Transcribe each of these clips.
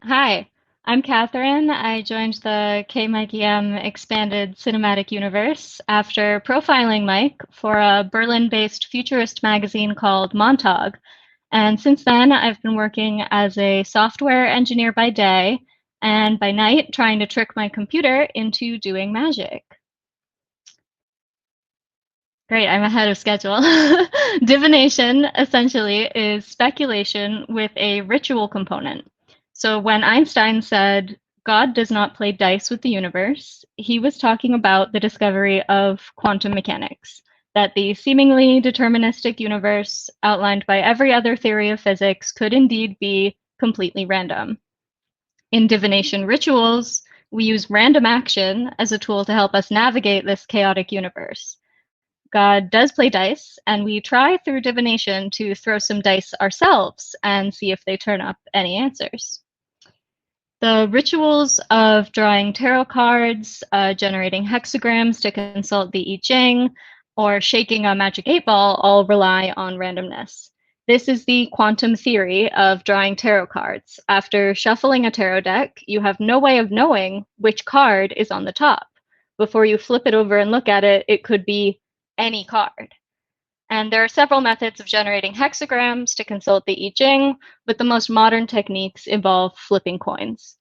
Hi, I'm Kathryn. I joined the KMikeEM Expanded Cinematic Universe after profiling Mike for a Berlin-based futurist magazine called Montauk. And since then, I've been working as a software engineer by day and by night trying to trick my computer into doing magic. Great, I'm ahead of schedule. Divination essentially is speculation with a ritual component. So when Einstein said God does not play dice with the universe, he was talking about the discovery of quantum mechanics, that the seemingly deterministic universe outlined by every other theory of physics could indeed be completely random. In divination rituals, we use random action as a tool to help us navigate this chaotic universe. God does play dice, and we try through divination to throw some dice ourselves and see if they turn up any answers. The rituals of drawing tarot cards, generating hexagrams to consult the I Ching, or shaking a magic 8-ball all rely on randomness. This is the quantum theory of drawing tarot cards. After shuffling a tarot deck, you have no way of knowing which card is on the top. Before you flip it over and look at it, it could be any card. And there are several methods of generating hexagrams to consult the I Ching, but the most modern techniques involve flipping coins.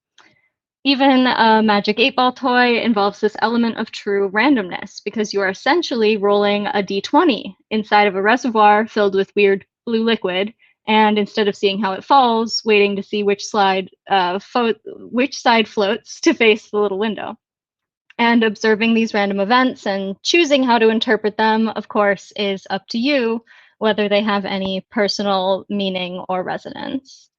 Even a magic 8-ball toy involves this element of true randomness because you are essentially rolling a d20 inside of a reservoir filled with weird blue liquid, and instead of seeing how it falls, waiting to see which side floats to face the little window. And observing these random events and choosing how to interpret them, of course, is up to you, whether they have any personal meaning or resonance.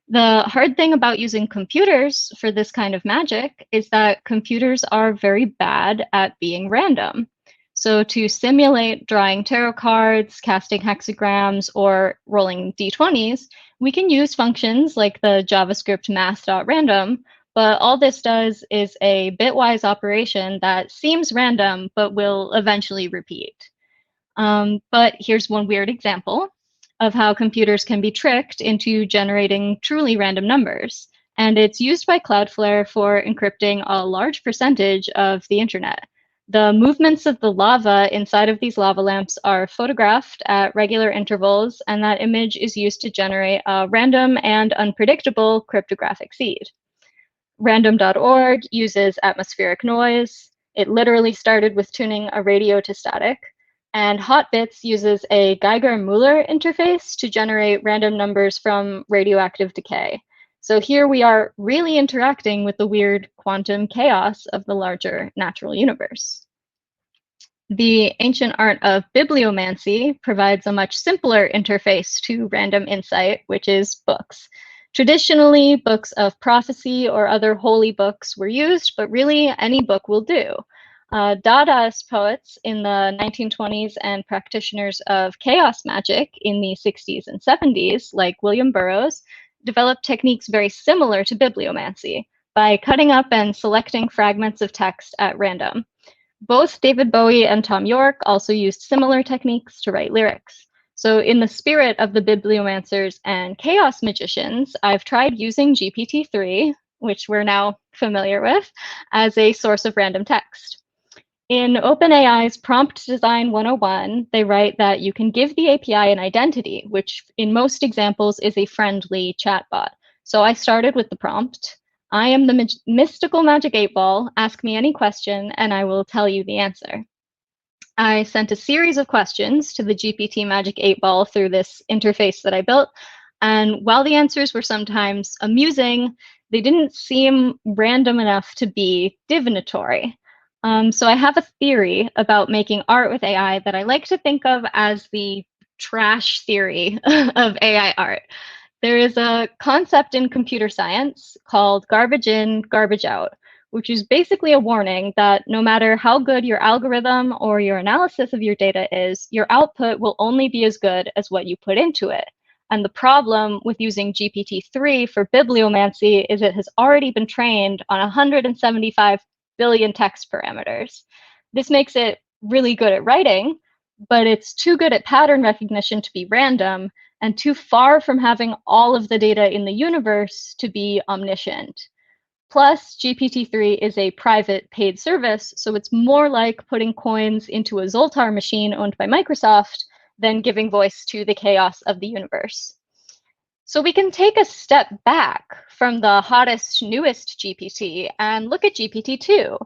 The hard thing about using computers for this kind of magic is that computers are very bad at being random. So to simulate drawing tarot cards, casting hexagrams, or rolling d20s, we can use functions like the JavaScript math.random, but all this does is a bitwise operation that seems random, but will eventually repeat. But here's one weird example of how computers can be tricked into generating truly random numbers. And it's used by Cloudflare for encrypting a large percentage of the internet. The movements of the lava inside of these lava lamps are photographed at regular intervals, and that image is used to generate a random and unpredictable cryptographic seed. Random.org uses atmospheric noise. It literally started with tuning a radio to static. And Hotbits uses a Geiger-Müller interface to generate random numbers from radioactive decay. So here we are really interacting with the weird quantum chaos of the larger natural universe. The ancient art of bibliomancy provides a much simpler interface to random insight, which is books. Traditionally, books of prophecy or other holy books were used, but really any book will do. Dadaist poets in the 1920s and practitioners of chaos magic in the 60s and 70s, like William Burroughs, developed techniques very similar to bibliomancy by cutting up and selecting fragments of text at random. Both David Bowie and Thom Yorke also used similar techniques to write lyrics. So in the spirit of the bibliomancers and chaos magicians, I've tried using GPT-3, which we're now familiar with, as a source of random text. In OpenAI's Prompt Design 101, they write that you can give the API an identity, which in most examples is a friendly chatbot. So I started with the prompt. I am the mystical magic 8-ball. Ask me any question and I will tell you the answer. I sent a series of questions to the GPT Magic 8-ball through this interface that I built. And while the answers were sometimes amusing, they didn't seem random enough to be divinatory. So I have a theory about making art with AI that I like to think of as the trash theory of AI art. There is a concept in computer science called garbage in, garbage out, which is basically a warning that no matter how good your algorithm or your analysis of your data is, your output will only be as good as what you put into it. And the problem with using GPT-3 for bibliomancy is it has already been trained on 175 billion text parameters. This makes it really good at writing, but it's too good at pattern recognition to be random, and too far from having all of the data in the universe to be omniscient. Plus, GPT-3 is a private paid service, so it's more like putting coins into a Zoltar machine owned by Microsoft than giving voice to the chaos of the universe. So we can take a step back from the hottest, newest GPT and look at GPT-2.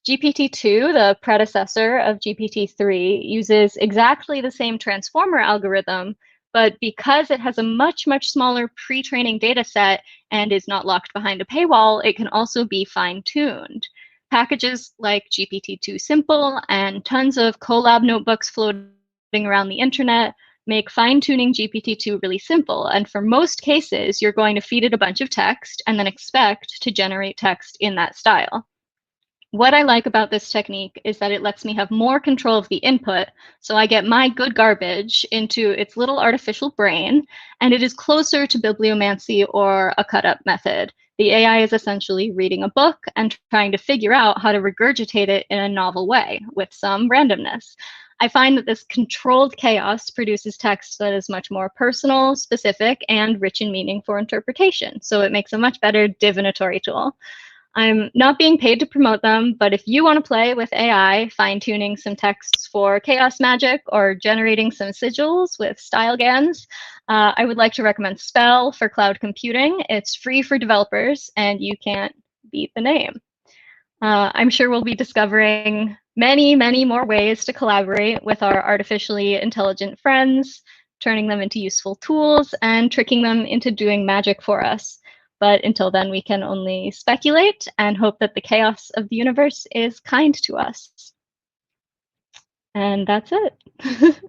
GPT-2, the predecessor of GPT-3, uses exactly the same transformer algorithm, but because it has a much, much smaller pre-training data set and is not locked behind a paywall, it can also be fine-tuned. Packages like GPT-2 Simple and tons of Colab notebooks floating around the internet make fine-tuning GPT-2 really simple. And for most cases, you're going to feed it a bunch of text and then expect to generate text in that style. What I like about this technique is that it lets me have more control of the input, so I get my good garbage into its little artificial brain, and it is closer to bibliomancy or a cut-up method. The AI is essentially reading a book and trying to figure out how to regurgitate it in a novel way with some randomness. I find that this controlled chaos produces text that is much more personal, specific, and rich in meaning for interpretation. So it makes a much better divinatory tool. I'm not being paid to promote them, but if you want to play with AI, fine-tuning some texts for chaos magic or generating some sigils with StyleGANs, I would like to recommend Spell for cloud computing. It's free for developers, and you can't beat the name. I'm sure we'll be discovering many, many more ways to collaborate with our artificially intelligent friends, turning them into useful tools, and tricking them into doing magic for us. But until then, we can only speculate and hope that the chaos of the universe is kind to us. And that's it.